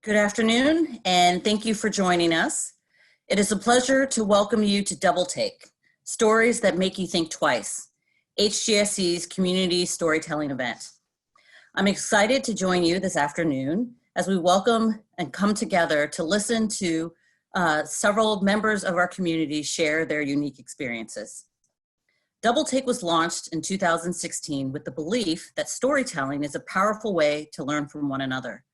Good afternoon, and thank you for joining us. It is a pleasure to welcome you to Double Take, Stories That Make You Think Twice, HGSE's community storytelling event. I'm excited to join you this afternoon as we welcome and come together to listen to several members of our community share their unique experiences. Double Take was launched in 2016 with the belief that storytelling is a powerful way to learn from one another.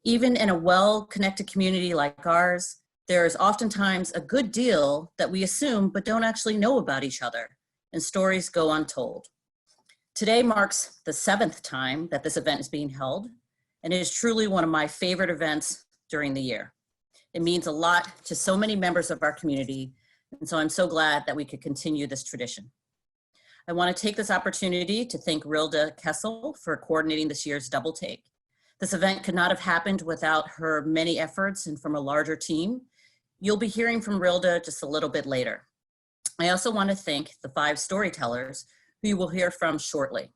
Even in a well-connected community like ours, there is oftentimes a good deal that we assume but don't actually know about each other, and stories go untold. Today marks the 7th time that this event is being held, and it is truly one of my favorite events during the year. It means a lot to so many members of our community, and so I'm so glad that we could continue this tradition. I want to take this opportunity to thank Rilda Kissel for coordinating this year's Double Take. This event could not have happened without her many efforts and from a larger team. You'll be hearing from Rilda just a little bit later. I also want to thank the 5 storytellers who you will hear from shortly.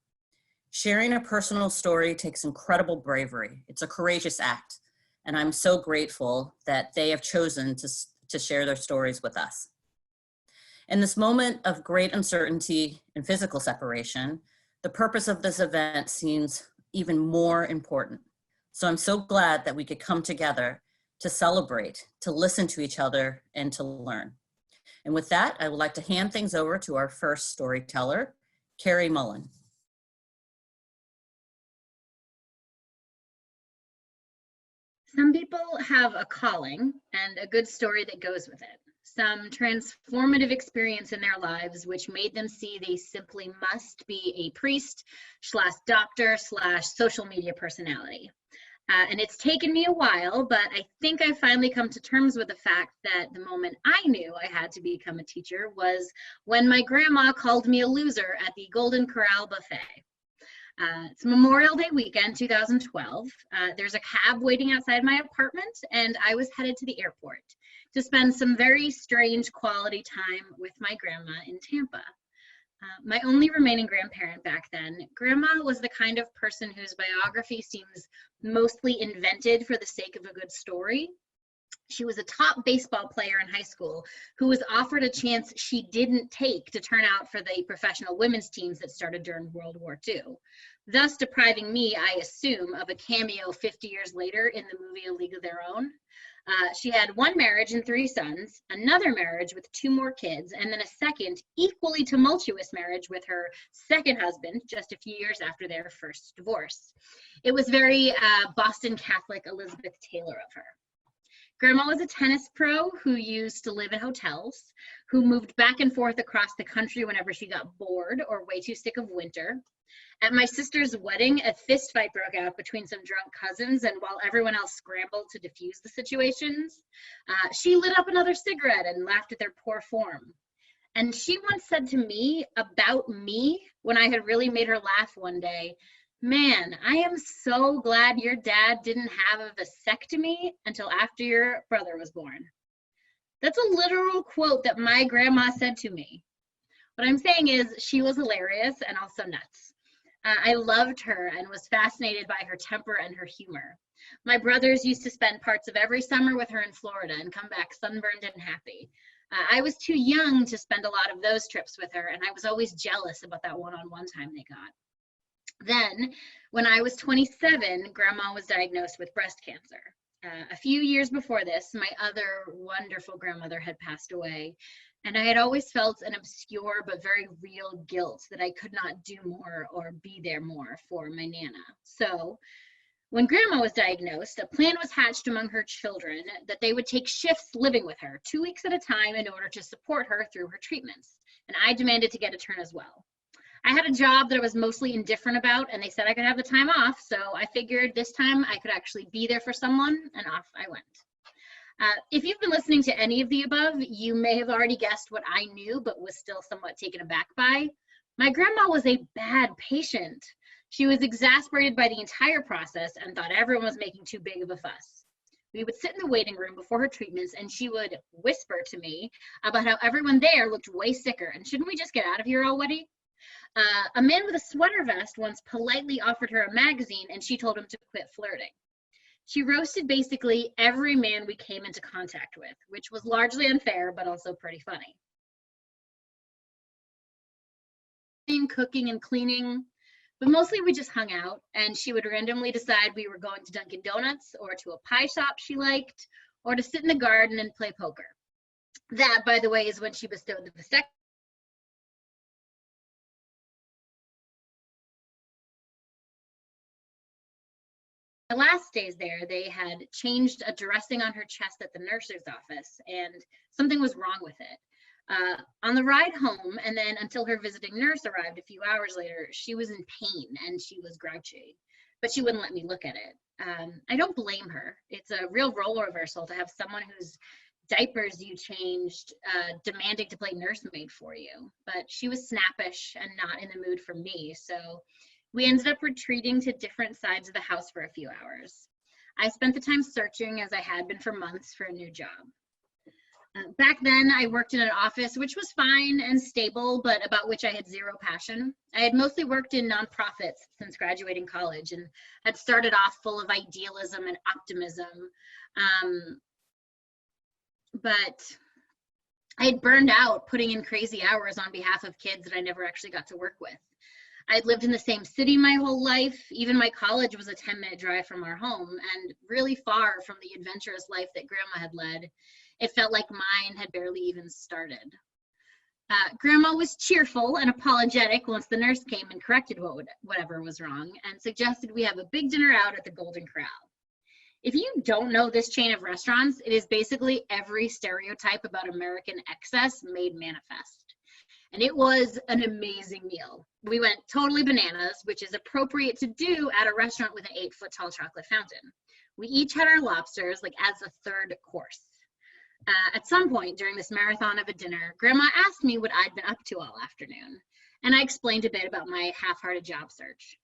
Sharing a personal story takes incredible bravery. It's a courageous act, and I'm so grateful that they have chosen to share their stories with us. In this moment of great uncertainty and physical separation, the purpose of this event seems even more important. So I'm so glad that we could come together to celebrate, to listen to each other, and to learn. And with that, I would like to hand things over to our first storyteller, Kerry Mullin. Some people have a calling and a good story that goes with it. Some transformative experience in their lives which made them see they simply must be a priest / doctor / social media personality. And it's taken me a while, but I think I finally come to terms with the fact that the moment I knew I had to become a teacher was when my grandma called me a loser at the Golden Corral buffet. It's Memorial Day weekend, 2012. There's a cab waiting outside my apartment, and I was headed to the airport to spend some very strange quality time with my grandma in Tampa. My only remaining grandparent back then, Grandma was the kind of person whose biography seems mostly invented for the sake of a good story. She was a top baseball player in high school who was offered a chance she didn't take to turn out for the professional women's teams that started during World War II, thus depriving me, I assume, of a cameo 50 years later in the movie A League of Their Own. She had 1 marriage and 3 sons, another marriage with 2 more kids, and then a second, equally tumultuous marriage with her second husband just a few years after their first divorce. It was very Boston Catholic Elizabeth Taylor of her. Grandma was a tennis pro who used to live in hotels, who moved back and forth across the country whenever she got bored or way too sick of winter. At my sister's wedding, a fist fight broke out between some drunk cousins, and while everyone else scrambled to defuse the situations, she lit up another cigarette and laughed at their poor form. And she once said to me about me, when I had really made her laugh one day, "Man, I am so glad your dad didn't have a vasectomy until after your brother was born." That's a literal quote that my grandma said to me. What I'm saying is she was hilarious and also nuts. I loved her and was fascinated by her temper and her humor. My brothers used to spend parts of every summer with her in Florida and come back sunburned and happy. I was too young to spend a lot of those trips with her, and I was always jealous about that one-on-one time they got. Then, when I was 27, Grandma was diagnosed with breast cancer. A few years before this, my other wonderful grandmother had passed away, and I had always felt an obscure but very real guilt that I could not do more or be there more for my Nana. So, when Grandma was diagnosed, a plan was hatched among her children that they would take shifts living with her 2 weeks at a time in order to support her through her treatments, and I demanded to get a turn as well. I had a job that I was mostly indifferent about, and they said I could have the time off, so I figured this time I could actually be there for someone, and off I went. If you've been listening to any of the above, you may have already guessed what I knew but was still somewhat taken aback by. My grandma was a bad patient. She was exasperated by the entire process and thought everyone was making too big of a fuss. We would sit in the waiting room before her treatments, and she would whisper to me about how everyone there looked way sicker, and shouldn't we just get out of here already? A man with a sweater vest once politely offered her a magazine, and she told him to quit flirting. She roasted basically every man we came into contact with, which was largely unfair, but also pretty funny. Cooking and cleaning, but mostly we just hung out, and she would randomly decide we were going to Dunkin' Donuts or to a pie shop she liked, or to sit in the garden and play poker. That, by the way, is when she bestowed the vasectomy. The last days there, they had changed a dressing on her chest at the nurse's office, and something was wrong with it. On the ride home, and then until her visiting nurse arrived a few hours later, she was in pain and she was grouchy, but she wouldn't let me look at it. I don't blame her. It's a real role reversal to have someone whose diapers you changed demanding to play nursemaid for you, but she was snappish and not in the mood for me, so we ended up retreating to different sides of the house for a few hours. I spent the time searching, as I had been for months, for a new job. Back then, I worked in an office which was fine and stable, but about which I had zero passion. I had mostly worked in nonprofits since graduating college and had started off full of idealism and optimism. But I had burned out putting in crazy hours on behalf of kids that I never actually got to work with. I'd lived in the same city my whole life. Even my college was a 10-minute drive from our home and really far from the adventurous life that Grandma had led. It felt like mine had barely even started. Grandma was cheerful and apologetic once the nurse came and corrected whatever was wrong and suggested we have a big dinner out at the Golden Corral. If you don't know this chain of restaurants, it is basically every stereotype about American excess made manifest. And it was an amazing meal. We went totally bananas, which is appropriate to do at a restaurant with an 8-foot tall chocolate fountain. We each had our lobsters like as a third course. At some point during this marathon of a dinner, Grandma asked me what I'd been up to all afternoon, and I explained a bit about my half-hearted job search.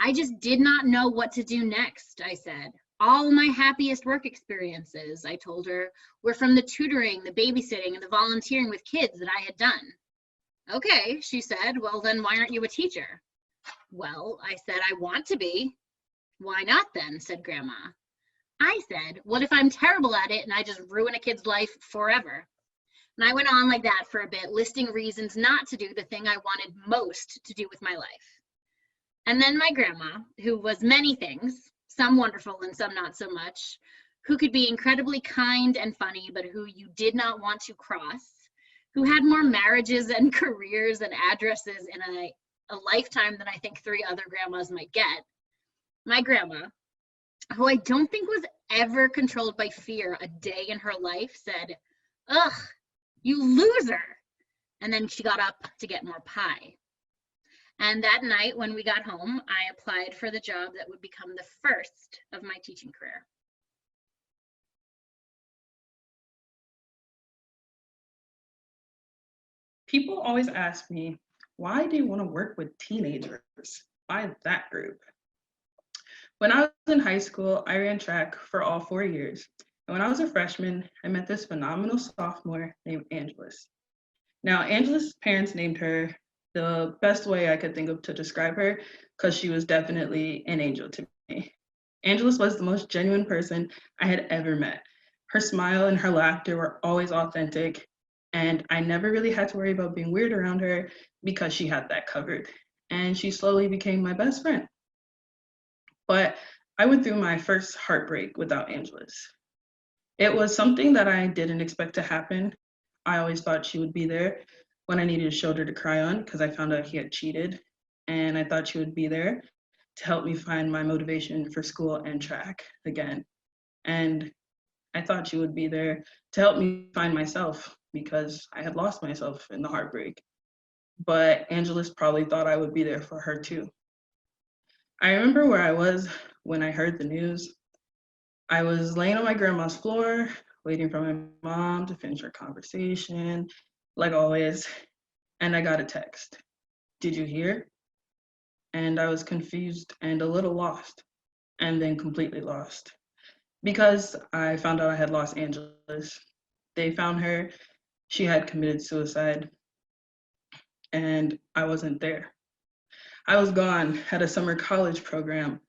I just did not know what to do next, I said. All my happiest work experiences, I told her, were from the tutoring, the babysitting, and the volunteering with kids that I had done. Okay, she said, well then why aren't you a teacher? Well, I said, I want to be. Why not then, said Grandma. I said, what if I'm terrible at it and I just ruin a kid's life forever? And I went on like that for a bit, listing reasons not to do the thing I wanted most to do with my life. And then my grandma, who was many things, some wonderful and some not so much, who could be incredibly kind and funny, but who you did not want to cross, who had more marriages and careers and addresses in a lifetime than I think 3 other grandmas might get. My grandma, who I don't think was ever controlled by fear a day in her life, said, ugh, you loser. And then she got up to get more pie. And that night when we got home, I applied for the job that would become the first of my teaching career. People always ask me, why do you want to work with teenagers? Why that group? When I was in high school, I ran track for all 4 years. And when I was a freshman, I met this phenomenal sophomore named Angelus. Now, Angelus' parents named her the best way I could think of to describe her, because she was definitely an angel to me. Angelus was the most genuine person I had ever met. Her smile and her laughter were always authentic, and I never really had to worry about being weird around her because she had that covered. And she slowly became my best friend. But I went through my first heartbreak without Angelus. It was something that I didn't expect to happen. I always thought she would be there when I needed a shoulder to cry on because I found out he had cheated. And I thought she would be there to help me find my motivation for school and track again. And I thought she would be there to help me find myself because I had lost myself in the heartbreak. But Angelus probably thought I would be there for her too. I remember where I was when I heard the news. I was laying on my grandma's floor, waiting for my mom to finish her conversation, like always, and I got a text. Did you hear? And I was confused and a little lost, and then completely lost, because I found out I had lost Angelus. They found her, she had committed suicide, and I wasn't there. I was gone at a summer college program,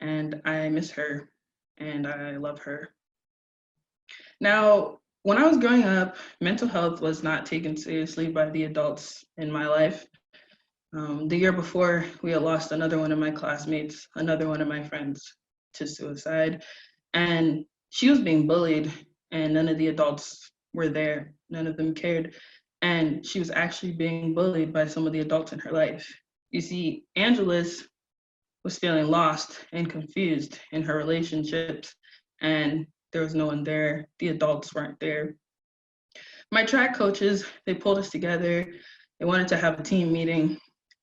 and I miss her, and I love her. Now, when I was growing up, mental health was not taken seriously by the adults in my life. The year before, we had lost another one of my classmates, another one of my friends to suicide, and she was being bullied, and none of the adults were there. None of them cared. And she was actually being bullied by some of the adults in her life. You see, Angeles was feeling lost and confused in her relationships, and there was no one there. The adults weren't there. My track coaches, they pulled us together. They wanted to have a team meeting.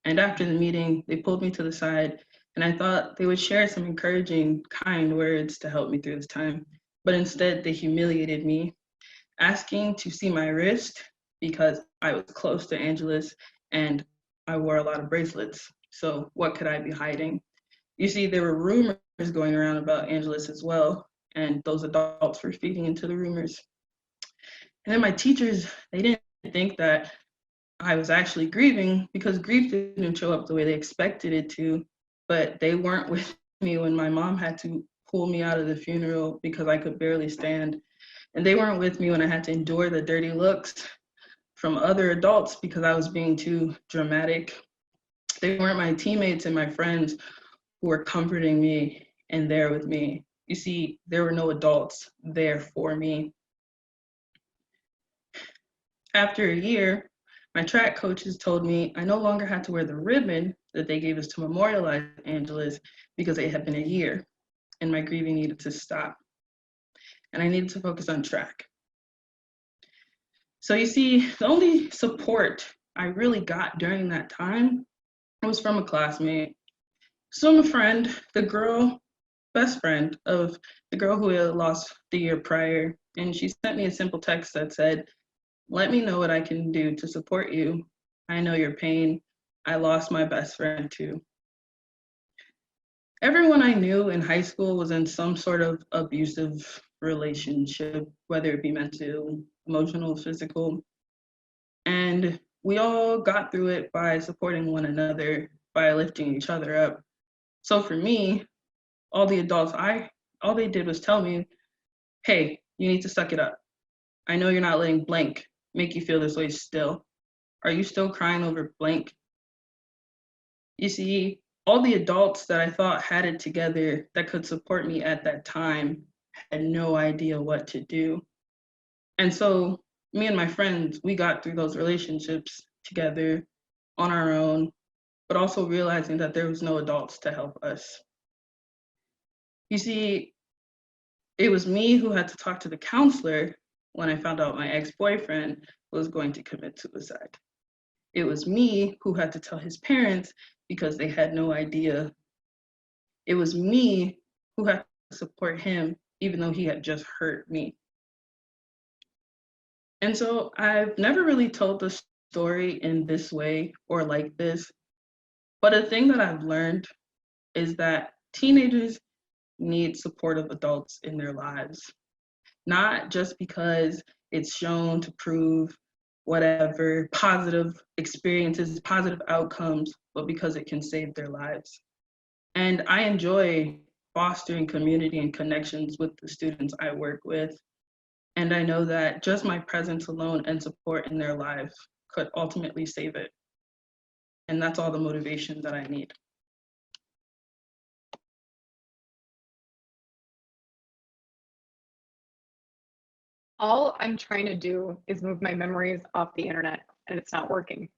And after the meeting, they pulled me to the side, and I thought they would share some encouraging, kind words to help me through this time. But instead, they humiliated me, asking to see my wrist because I was close to Angeles and I wore a lot of bracelets. So what could I be hiding? You see, there were rumors going around about Angeles as well, and those adults were feeding into the rumors. And then my teachers, they didn't think that I was actually grieving because grief didn't show up the way they expected it to, but they weren't with me when my mom had to pull me out of the funeral because I could barely stand. And they weren't with me when I had to endure the dirty looks from other adults because I was being too dramatic. They weren't my teammates and my friends who were comforting me and there with me. You see, there were no adults there for me. After a year, my track coaches told me I no longer had to wear the ribbon that they gave us to memorialize Angeles because it had been a year and my grieving needed to stop. And I needed to focus on track. So you see, the only support I really got during that time was from a classmate. So I'm a friend, the girl, best friend of the girl who had lost the year prior. And she sent me a simple text that said, "Let me know what I can do to support you. I know your pain. I lost my best friend too." Everyone I knew in high school was in some sort of abusive relationship, whether it be mental, emotional, physical. And we all got through it by supporting one another, by lifting each other up. So for me, all they did was tell me, "Hey, you need to suck it up. I know you're not letting blank make you feel this way still. Are you still crying over blank?" You see, all the adults that I thought had it together that could support me at that time had no idea what to do. And so me and my friends, we got through those relationships together on our own, but also realizing that there was no adults to help us. You see, it was me who had to talk to the counselor when I found out my ex-boyfriend was going to commit suicide. It was me who had to tell his parents because they had no idea. It was me who had to support him even though he had just hurt me. And so I've never really told the story in this way or like this, but a thing that I've learned is that teenagers need supportive adults in their lives, not just because it's shown to prove whatever positive experiences, positive outcomes, but because it can save their lives. And I enjoy fostering community and connections with the students I work with. And I know that just my presence alone and support in their lives could ultimately save it. And that's all the motivation that I need. All I'm trying to do is move my memories off the internet, and it's not working.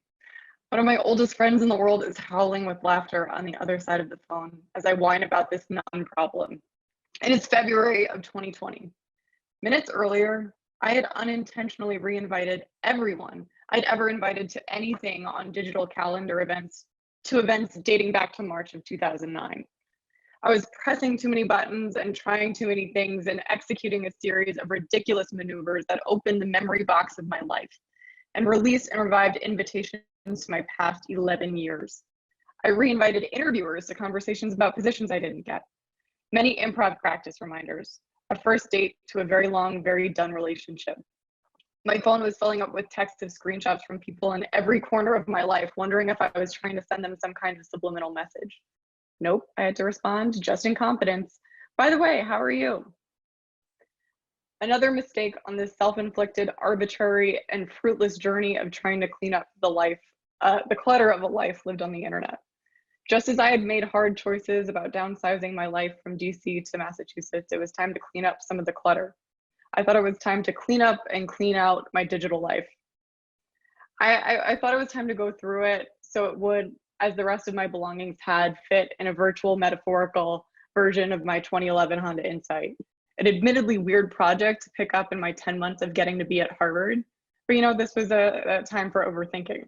One of my oldest friends in the world is howling with laughter on the other side of the phone as I whine about this non-problem. And it's February of 2020. Minutes earlier, I had unintentionally re-invited everyone I'd ever invited to anything on digital calendar events to events dating back to March of 2009. I was pressing too many buttons and trying too many things and executing a series of ridiculous maneuvers that opened the memory box of my life and released and revived invitations to my past 11 years. I re-invited interviewers to conversations about positions I didn't get, many improv practice reminders, a first date to a very long, very done relationship. My phone was filling up with texts of screenshots from people in every corner of my life, wondering if I was trying to send them some kind of subliminal message. Nope, I had to respond just in confidence. By the way, how are you? Another mistake on this self-inflicted, arbitrary, and fruitless journey of trying to clean up the clutter of a life lived on the internet. Just as I had made hard choices about downsizing my life from DC to Massachusetts, it was time to clean up some of the clutter. I thought it was time to clean up and clean out my digital life. I thought it was time to go through it so it would, as the rest of my belongings had, fit in a virtual metaphorical version of my 2011 Honda Insight. An admittedly weird project to pick up in my 10 months of getting to be at Harvard. But you know, this was a time for overthinking.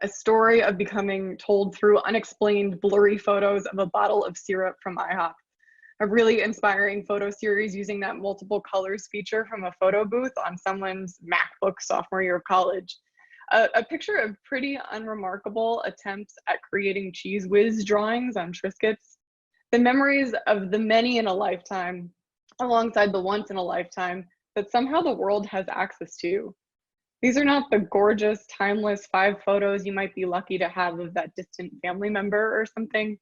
A story of becoming told through unexplained blurry photos of a bottle of syrup from IHOP. A really inspiring photo series using that multiple colors feature from a photo booth on someone's MacBook sophomore year of college. A picture of pretty unremarkable attempts at creating cheese whiz drawings on Triscuits. The memories of the many in a lifetime alongside the once in a lifetime that somehow the world has access to. These are not the gorgeous, timeless 5 photos you might be lucky to have of that distant family member or something.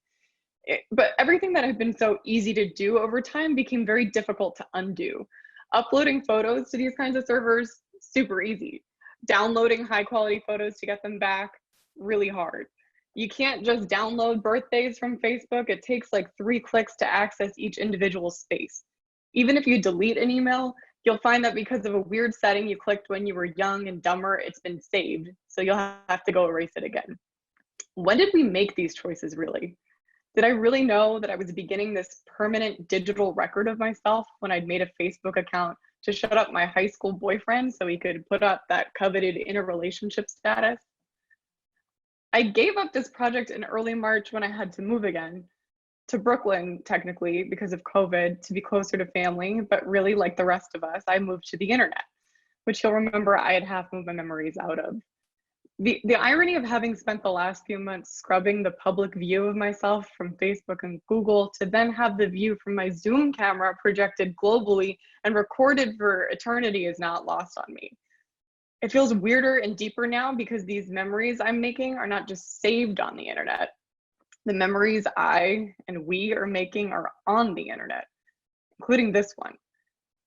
But everything that had been so easy to do over time became very difficult to undo. Uploading photos to these kinds of servers, super easy. Downloading high quality photos to get them back, really hard. You can't just download birthdays from Facebook. It takes like 3 clicks to access each individual space. Even if you delete an email, you'll find that because of a weird setting you clicked when you were young and dumber, it's been saved. So you'll have to go erase it again. When did we make these choices really? Did I really know that I was beginning this permanent digital record of myself when I'd made a Facebook account to shut up my high school boyfriend so he could put up that coveted interrelationship status? I gave up this project in early March when I had to move again. To Brooklyn, technically, because of COVID, to be closer to family, but really, like the rest of us, I moved to the internet, which you'll remember I had half moved my memories out of. The irony of having spent the last few months scrubbing the public view of myself from Facebook and Google to then have the view from my Zoom camera projected globally and recorded for eternity is not lost on me. It feels weirder and deeper now because these memories I'm making are not just saved on the internet. The memories I and we are making are on the internet, including this one.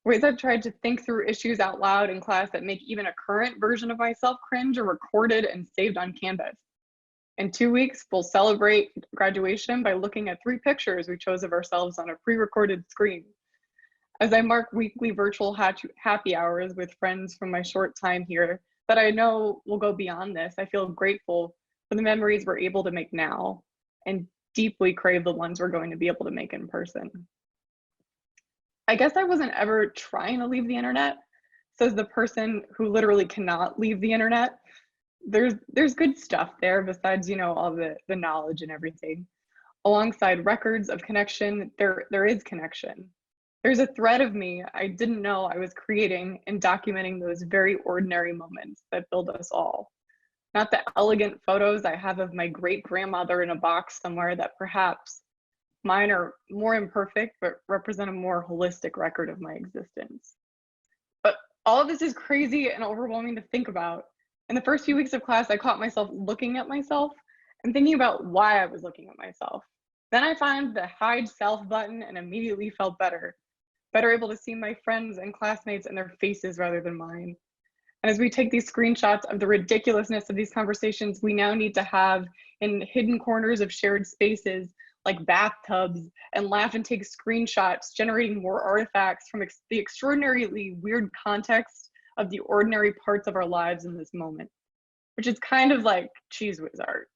Ways I've tried to think through issues out loud in class that make even a current version of myself cringe are recorded and saved on Canvas. In 2 weeks, we'll celebrate graduation by looking at 3 pictures we chose of ourselves on a pre-recorded screen. As I mark weekly virtual happy hours with friends from my short time here that I know will go beyond this, I feel grateful for the memories we're able to make now, and deeply crave the ones we're going to be able to make in person. I guess I wasn't ever trying to leave the internet, says the person who literally cannot leave the internet. There's good stuff there besides, you know, all the knowledge and everything. Alongside records of connection, there is connection. There's a thread of me I didn't know I was creating and documenting those very ordinary moments that build us all. Not the elegant photos I have of my great-grandmother in a box somewhere that perhaps mine are more imperfect, but represent a more holistic record of my existence. But all of this is crazy and overwhelming to think about. In the first few weeks of class, I caught myself looking at myself and thinking about why I was looking at myself. Then I found the hide self button and immediately felt better able to see my friends and classmates and their faces rather than mine. And as we take these screenshots of the ridiculousness of these conversations we now need to have in hidden corners of shared spaces like bathtubs and laugh and take screenshots, generating more artifacts from the extraordinarily weird context of the ordinary parts of our lives in this moment, which is kind of like cheese whiz art.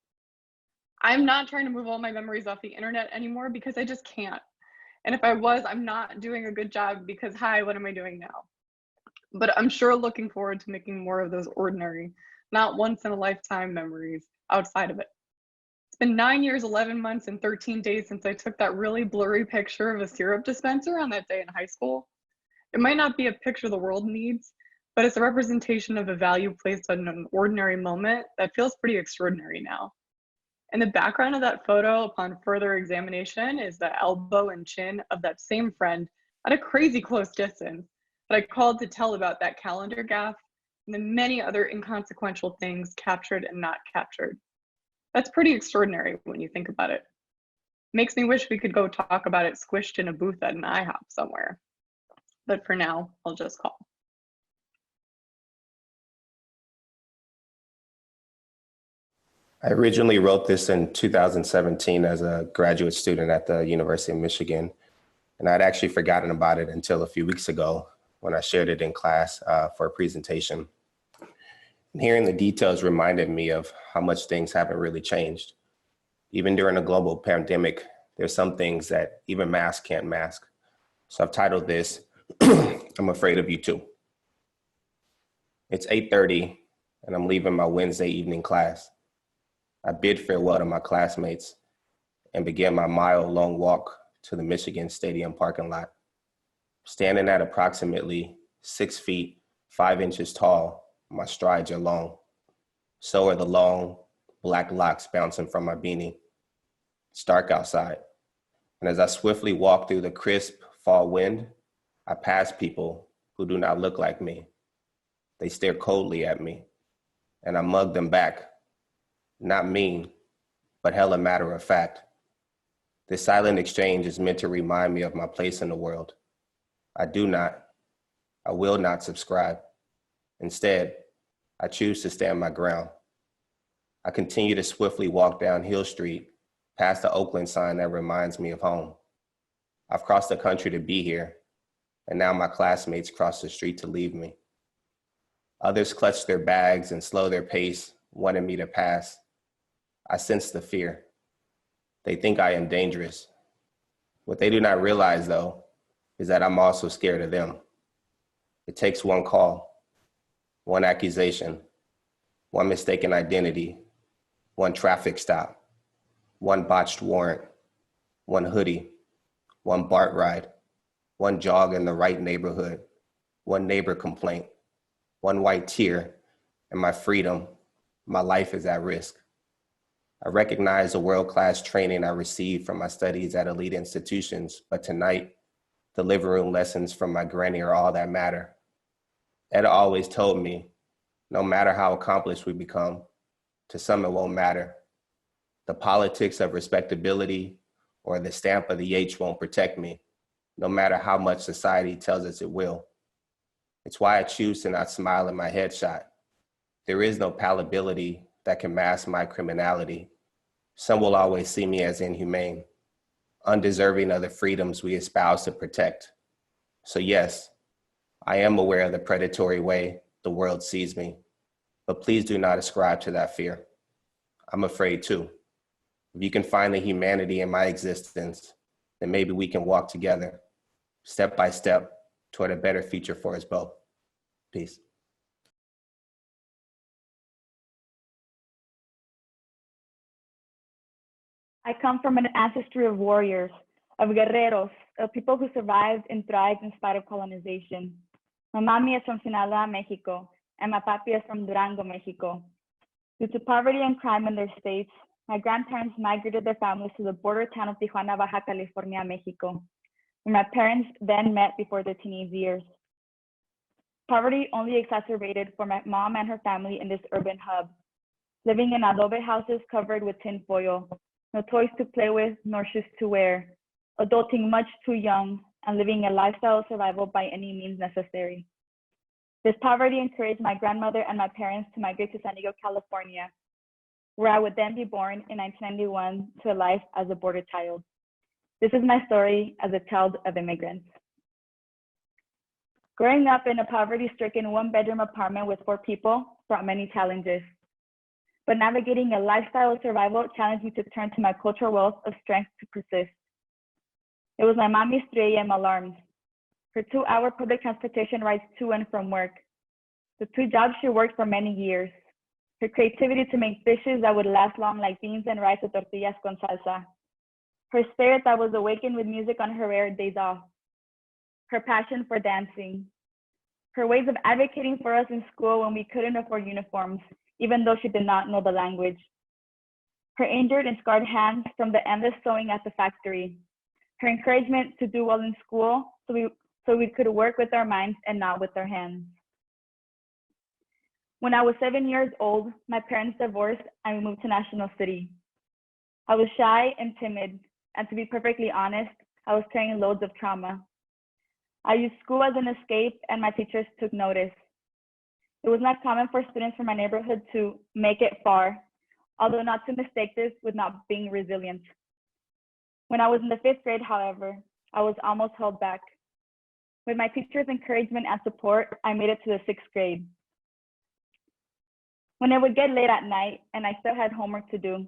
I'm not trying to move all my memories off the internet anymore because I just can't. And if I was, I'm not doing a good job because, hi, what am I doing now? But I'm sure looking forward to making more of those ordinary, not once in a lifetime memories outside of it. It's been 9 years, 11 months, and 13 days since I took that really blurry picture of a syrup dispenser on that day in high school. It might not be a picture the world needs, but it's a representation of a value placed on an ordinary moment that feels pretty extraordinary now. In the background of that photo, upon further examination, is the elbow and chin of that same friend at a crazy close distance that I called to tell about that calendar gaffe and the many other inconsequential things captured and not captured. That's pretty extraordinary when you think about it. Makes me wish we could go talk about it squished in a booth at an IHOP somewhere. But for now, I'll just call. I originally wrote this in 2017 as a graduate student at the University of Michigan, and I'd actually forgotten about it until a few weeks ago when I shared it in class for a presentation. And hearing the details reminded me of how much things haven't really changed. Even during a global pandemic, there's some things that even masks can't mask. So I've titled this, I'm Afraid of You Too. It's 8:30 and I'm leaving my Wednesday evening class. I bid farewell to my classmates and began my mile-long walk to the Michigan Stadium parking lot. Standing at approximately 6 feet, 5 inches tall, my strides are long. So are the long, black locks bouncing from my beanie. It's dark outside, and as I swiftly walk through the crisp fall wind, I pass people who do not look like me. They stare coldly at me, and I mug them back. Not mean, but hella matter of fact. This silent exchange is meant to remind me of my place in the world. I will not subscribe. Instead, I choose to stand my ground. I continue to swiftly walk down Hill Street, past the Oakland sign that reminds me of home. I've crossed the country to be here, and now my classmates cross the street to leave me. Others clutch their bags and slow their pace, wanting me to pass. I sense the fear. They think I am dangerous. What they do not realize, though, is that I'm also scared of them. It takes one call, one accusation, one mistaken identity, one traffic stop, one botched warrant, one hoodie, one BART ride, one jog in the right neighborhood, one neighbor complaint, one white tear, and my freedom, my life is at risk. I recognize the world-class training I received from my studies at elite institutions, but tonight, the living room lessons from my granny are all that matter. Etta always told me, no matter how accomplished we become, to some it won't matter. The politics of respectability or the stamp of the H won't protect me, no matter how much society tells us it will. It's why I choose to not smile at my headshot. There is no palpability that can mask my criminality. Some will always see me as inhumane, undeserving of the freedoms we espouse to protect. So yes, I am aware of the predatory way the world sees me, but please do not ascribe to that fear. I'm afraid too. If you can find the humanity in my existence, then maybe we can walk together, step by step, toward a better future for us both. Peace. I come from an ancestry of warriors, of guerreros, of people who survived and thrived in spite of colonization. My mommy is from Sinaloa, Mexico, and my papi is from Durango, Mexico. Due to poverty and crime in their states, my grandparents migrated their families to the border town of Tijuana, Baja California, Mexico, where my parents then met before their teenage years. Poverty only exacerbated for my mom and her family in this urban hub, living in adobe houses covered with tin foil, no toys to play with, nor shoes to wear, adulting much too young, and living a lifestyle of survival by any means necessary. This poverty encouraged my grandmother and my parents to migrate to San Diego, California, where I would then be born in 1991 to a life as a border child. This is my story as a child of immigrants. Growing up in a poverty-stricken one-bedroom apartment with 4 people brought many challenges. But navigating a lifestyle of survival challenged me to turn to my cultural wealth of strength to persist. It was my mommy's 3 a.m. alarms, her 2-hour public transportation rides to and from work, the 2 jobs she worked for many years, her creativity to make dishes that would last long like beans and rice with tortillas con salsa, her spirit that was awakened with music on her rare days off, her passion for dancing, her ways of advocating for us in school when we couldn't afford uniforms, even though she did not know the language, her injured and scarred hands from the endless sewing at the factory, her encouragement to do well in school so we could work with our minds and not with our hands. When I was 7 years old, my parents divorced and we moved to National City. I was shy and timid, and to be perfectly honest, I was carrying loads of trauma. I used school as an escape, and my teachers took notice. It was not common for students from my neighborhood to make it far, although not to mistake this with not being resilient. When I was in the 5th grade, however, I was almost held back. With my teacher's encouragement and support, I made it to the 6th grade. When it would get late at night and I still had homework to do,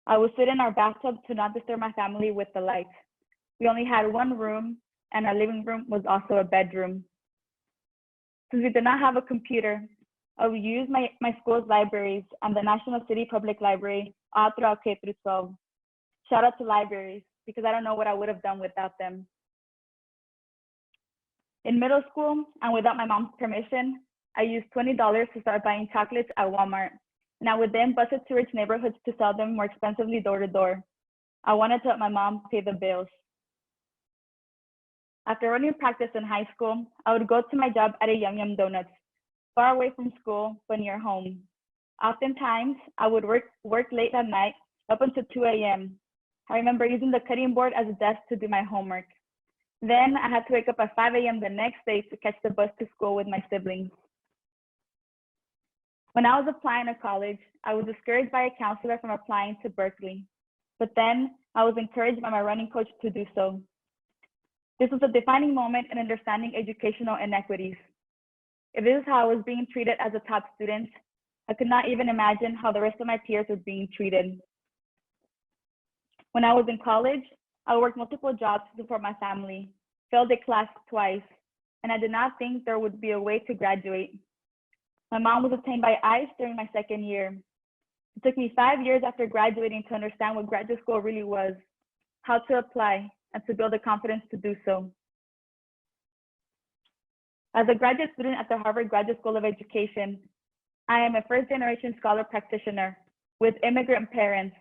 I would sit in our bathtub to not disturb my family with the lights. We only had one room, and our living room was also a bedroom. Since we did not have a computer, I would use my school's libraries and the National City Public Library all throughout K through 12. Shout out to libraries, because I don't know what I would have done without them. In middle school, and without my mom's permission, I used $20 to start buying chocolates at Walmart, and I would then bus it to rich neighborhoods to sell them more expensively door to door. I wanted to help my mom pay the bills. After running practice in high school, I would go to my job at a Yum Yum Donuts, far away from school, but near home. Oftentimes, I would work late at night, up until 2 a.m. I remember using the cutting board as a desk to do my homework. Then I had to wake up at 5 a.m. the next day to catch the bus to school with my siblings. When I was applying to college, I was discouraged by a counselor from applying to Berkeley, but then I was encouraged by my running coach to do so. This was a defining moment in understanding educational inequities. If this is how I was being treated as a top student, I could not even imagine how the rest of my peers were being treated. When I was in college, I worked multiple jobs to support my family, failed a class twice, and I did not think there would be a way to graduate. My mom was detained by ICE during my 2nd year. It took me 5 years after graduating to understand what graduate school really was, how to apply, and to build the confidence to do so. As a graduate student at the Harvard Graduate School of Education, I am a first-generation scholar practitioner with immigrant parents.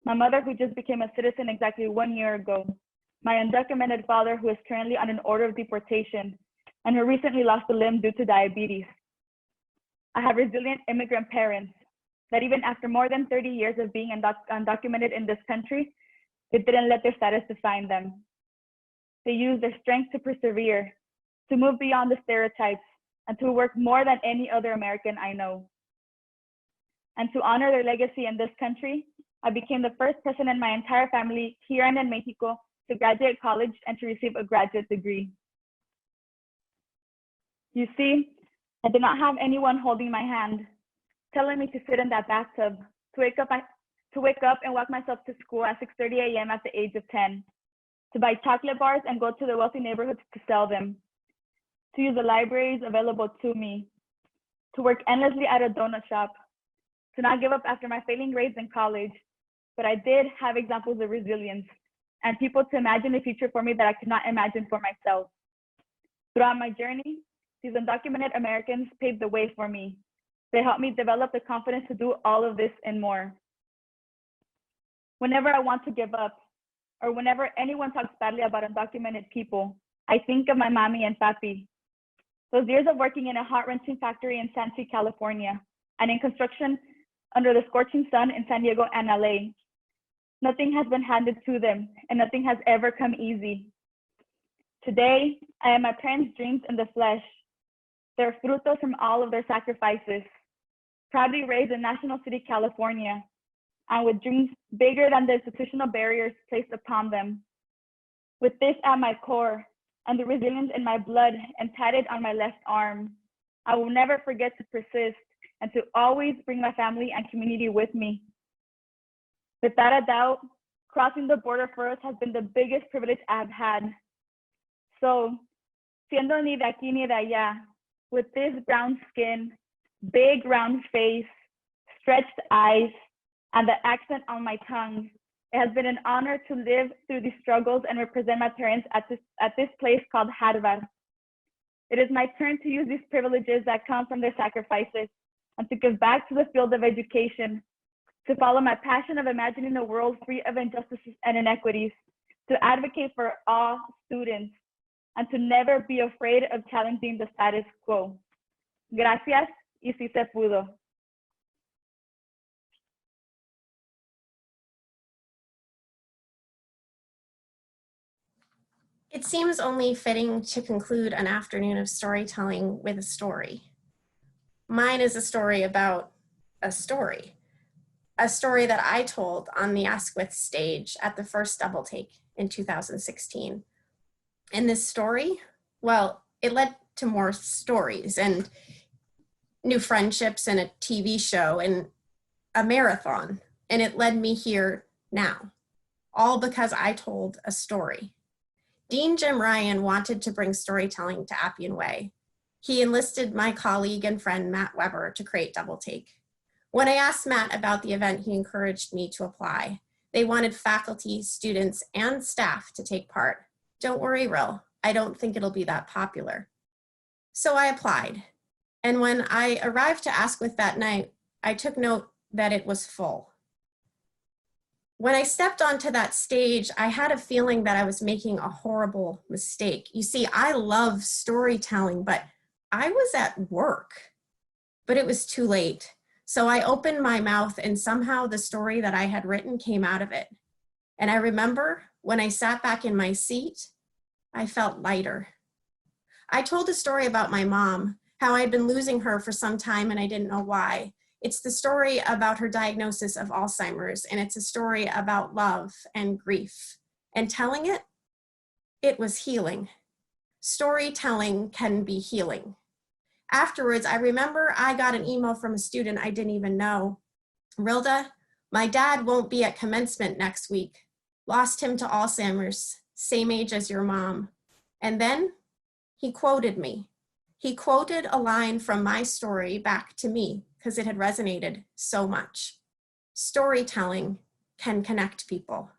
My mother, who just became a citizen exactly 1 year ago, my undocumented father, who is currently on an order of deportation, and who recently lost a limb due to diabetes. I have resilient immigrant parents that even after more than 30 years of being undocumented in this country, they didn't let their status define them. They used their strength to persevere, to move beyond the stereotypes, and to work more than any other American I know. And to honor their legacy in this country, I became the first person in my entire family here and in Mexico to graduate college and to receive a graduate degree. You see, I did not have anyone holding my hand, telling me to sit in that bathtub, to wake up and walk myself to school at 6:30 a.m. at the age of 10, to buy chocolate bars and go to the wealthy neighborhoods to sell them, to use the libraries available to me, to work endlessly at a donut shop, to not give up after my failing grades in college. But I did have examples of resilience and people to imagine a future for me that I could not imagine for myself. Throughout my journey, these undocumented Americans paved the way for me. They helped me develop the confidence to do all of this and more. Whenever I want to give up, or whenever anyone talks badly about undocumented people, I think of my mommy and papi. Those years of working in a heart-wrenching factory in San Jose, California, and in construction under the scorching sun in San Diego and LA. Nothing has been handed to them, and nothing has ever come easy. Today, I am my parents' dreams in the flesh. They're frutos from all of their sacrifices. Proudly raised in National City, California, and with dreams bigger than the institutional barriers placed upon them. With this at my core, and the resilience in my blood and tatted on my left arm, I will never forget to persist and to always bring my family and community with me. Without a doubt, crossing the border for us has been the biggest privilege I've had. So, siendo ni de aquí ni de allá, with this brown skin, big round face, stretched eyes, and the accent on my tongue, it has been an honor to live through these struggles and represent my parents at this place called Harvard. It is my turn to use these privileges that come from their sacrifices and to give back to the field of education, to follow my passion of imagining a world free of injustices and inequities, to advocate for all students, and to never be afraid of challenging the status quo. Gracias, y si se pudo. It seems only fitting to conclude an afternoon of storytelling with a story. Mine is a story about a story that I told on the Ask With stage at the first Double Take in 2016. And this story, well, it led to more stories and new friendships and a TV show and a marathon. And it led me here now, all because I told a story. Dean Jim Ryan wanted to bring storytelling to Appian Way. He enlisted my colleague and friend, Matt Weber, to create Double Take. When I asked Matt about the event, he encouraged me to apply. They wanted faculty, students, and staff to take part. Don't worry, Ril, I don't think it'll be that popular. So I applied. And when I arrived to Ask With that night, I took note that it was full. When I stepped onto that stage, I had a feeling that I was making a horrible mistake. You see, I love storytelling, but I was at work. But it was too late. So I opened my mouth and somehow the story that I had written came out of it. And I remember when I sat back in my seat, I felt lighter. I told a story about my mom, how I'd been losing her for some time and I didn't know why. It's the story about her diagnosis of Alzheimer's, and it's a story about love and grief. And telling it, it was healing. Storytelling can be healing. Afterwards, I remember I got an email from a student I didn't even know. Rilda, my dad won't be at commencement next week. Lost him to Alzheimer's, same age as your mom. And then he quoted me. He quoted a line from my story back to me because it had resonated so much. Storytelling can connect people.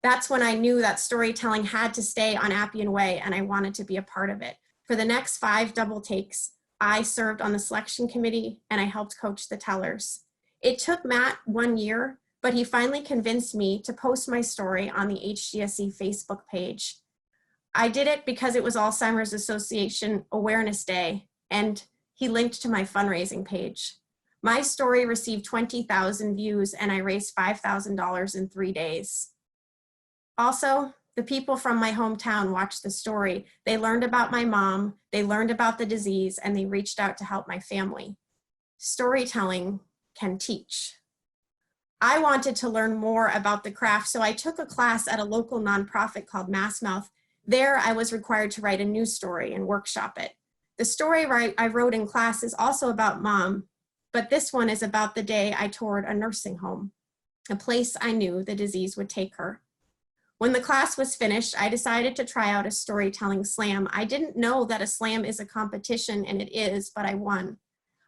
That's when I knew that storytelling had to stay on Appian Way and I wanted to be a part of it. For the next 5 Double Takes, I served on the selection committee and I helped coach the tellers. It took Matt 1 year, but he finally convinced me to post my story on the HGSE Facebook page. I did it because it was Alzheimer's Association Awareness Day, and he linked to my fundraising page. My story received 20,000 views and I raised $5,000 in 3 days. Also, the people from my hometown watched the story. They learned about my mom, they learned about the disease, and they reached out to help my family. Storytelling can teach. I wanted to learn more about the craft, so I took a class at a local nonprofit called Massmouth. There, I was required to write a news story and workshop it. The story I wrote in class is also about Mom, but this one is about the day I toured a nursing home, a place I knew the disease would take her. When the class was finished, I decided to try out a storytelling slam. I didn't know that a slam is a competition, and it is, but I won.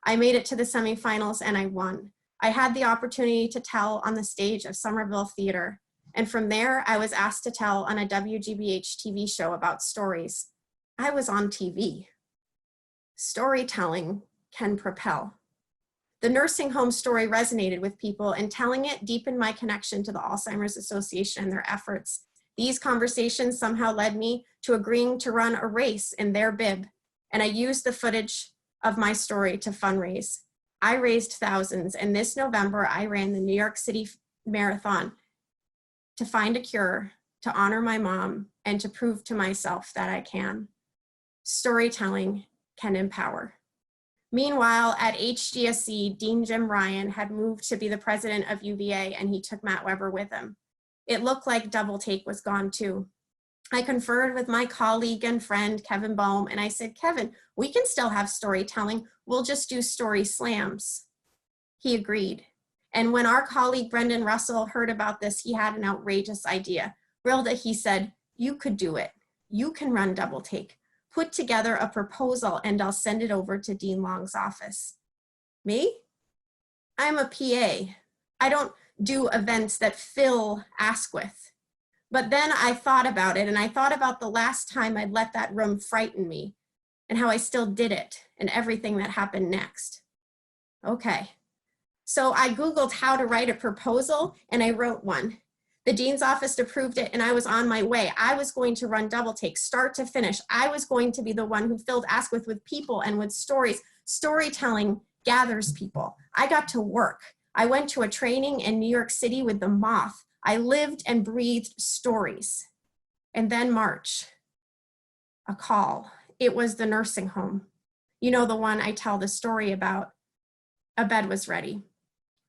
I made it to the semifinals and I won. I had the opportunity to tell on the stage of Somerville Theater. And from there, I was asked to tell on a WGBH TV show about stories. I was on TV. Storytelling can propel. The nursing home story resonated with people, and telling it deepened my connection to the Alzheimer's Association and their efforts. These conversations somehow led me to agreeing to run a race in their bib, and I used the footage of my story to fundraise. I raised thousands, and this November, I ran the New York City Marathon to find a cure, to honor my mom, and to prove to myself that I can. Storytelling can empower. Meanwhile, at HGSE, Dean Jim Ryan had moved to be the president of UVA, and he took Matt Weber with him. It looked like Double Take was gone too. I conferred with my colleague and friend, Kevin Bohm, and I said, Kevin, we can still have storytelling. We'll just do story slams. He agreed. And when our colleague, Brendan Russell, heard about this, he had an outrageous idea. Rilda, he said, you could do it. You can run Double Take. Put together a proposal and I'll send it over to Dean Long's office. Me? I'm a PA. I don't do events that Phil Ask With. But then I thought about it, and I thought about the last time I'd let that room frighten me and how I still did it and everything that happened next. Okay. So I Googled how to write a proposal and I wrote one. The dean's office approved it and I was on my way. I was going to run Double Take, start to finish. I was going to be the one who filled Ask with people and with stories. Storytelling gathers people. I got to work. I went to a training in New York City with the Moth. I lived and breathed stories. And then March, a call. It was the nursing home. You know, the one I tell the story about. A bed was ready.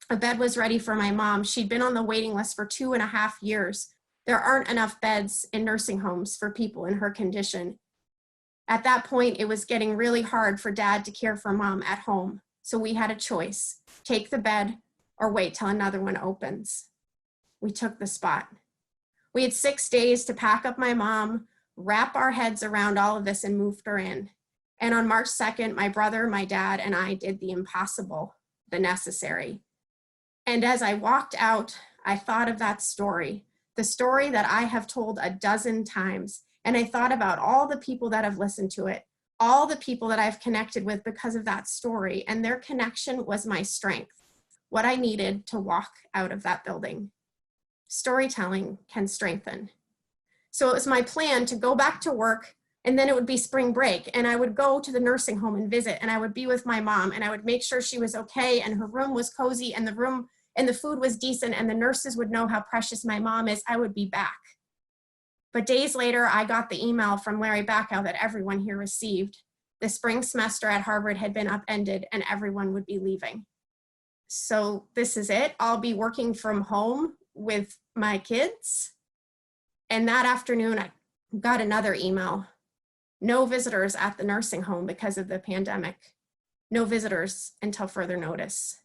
A bed was ready for my mom. She'd been on the waiting list for 2.5 years. There aren't enough beds in nursing homes for people in her condition. At that point, it was getting really hard for Dad to care for Mom at home. So we had a choice: take the bed or wait till another one opens. We took the spot. We had 6 days to pack up my mom, wrap our heads around all of this, and moved her in. And on March 2nd, my brother, my dad, and I did the impossible, the necessary. And as I walked out, I thought of that story, the story that I have told a dozen times. And I thought about all the people that have listened to it, all the people that I've connected with because of that story. And their connection was my strength, what I needed to walk out of that building. Storytelling can strengthen. So it was my plan to go back to work, and then it would be spring break, and I would go to the nursing home and visit, and I would be with my mom, and I would make sure she was okay, and her room was cozy, and the food was decent, and the nurses would know how precious my mom is. I would be back. But days later, I got the email from Larry Backow that everyone here received. The spring semester at Harvard had been upended, and everyone would be leaving. So this is it. I'll be working from home with my kids. And that afternoon, I got another email. No visitors at the nursing home because of the pandemic. No visitors until further notice.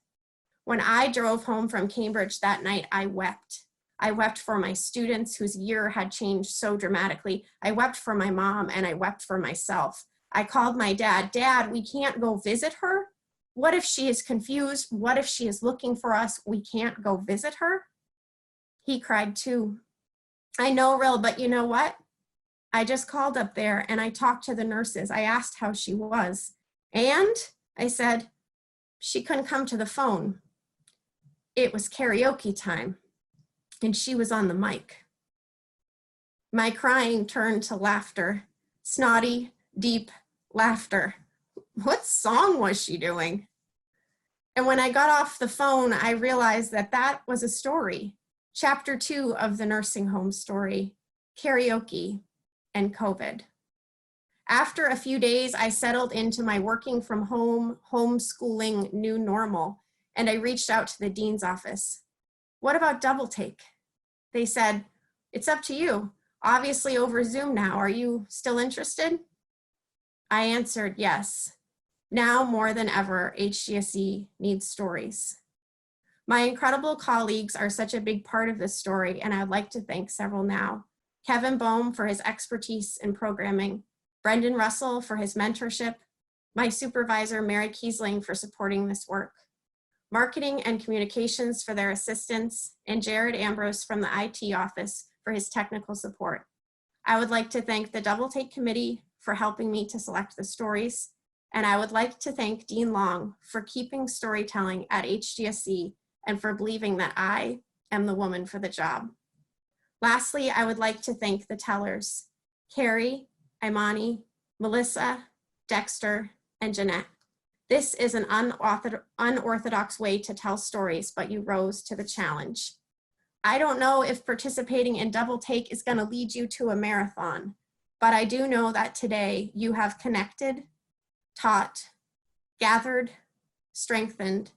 When I drove home from Cambridge that night, I wept. I wept for my students whose year had changed so dramatically. I wept for my mom, and I wept for myself. I called my dad. Dad, we can't go visit her. What if she is confused? What if she is looking for us? We can't go visit her. He cried too. I know, Ril, but you know what? I just called up there and I talked to the nurses. I asked how she was. And I said, she couldn't come to the phone. It was karaoke time and she was on the mic. My crying turned to laughter, snotty, deep laughter. What song was she doing? And when I got off the phone, I realized that that was a story. Chapter 2 of the nursing home story, karaoke and COVID. After a few days, I settled into my working from home, homeschooling new normal, and I reached out to the dean's office. What about double take? They said, it's up to you. Obviously over Zoom now. Are you still interested? I answered yes. Now more than ever, HGSE needs stories. My incredible colleagues are such a big part of this story, and I'd like to thank several now. Kevin Bohm for his expertise in programming, Brendan Russell for his mentorship, my supervisor, Mary Kiesling, for supporting this work, marketing and communications for their assistance, and Jared Ambrose from the IT office for his technical support. I would like to thank the Double Take Committee for helping me to select the stories, and I would like to thank Dean Long for keeping storytelling at HGSE and for believing that I am the woman for the job. Lastly, I would like to thank the tellers, Kerry, Imani, Melissa, Dexter, and Janette. This is an unorthodox way to tell stories, but you rose to the challenge. I don't know if participating in Double Take is going to lead you to a marathon, but I do know that today you have connected, taught, gathered, strengthened,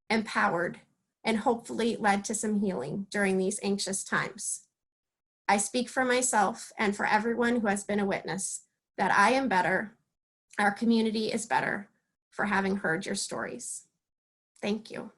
empowered, and hopefully led to some healing during these anxious times. I speak for myself and for everyone who has been a witness that I am better, our community is better for having heard your stories. Thank you.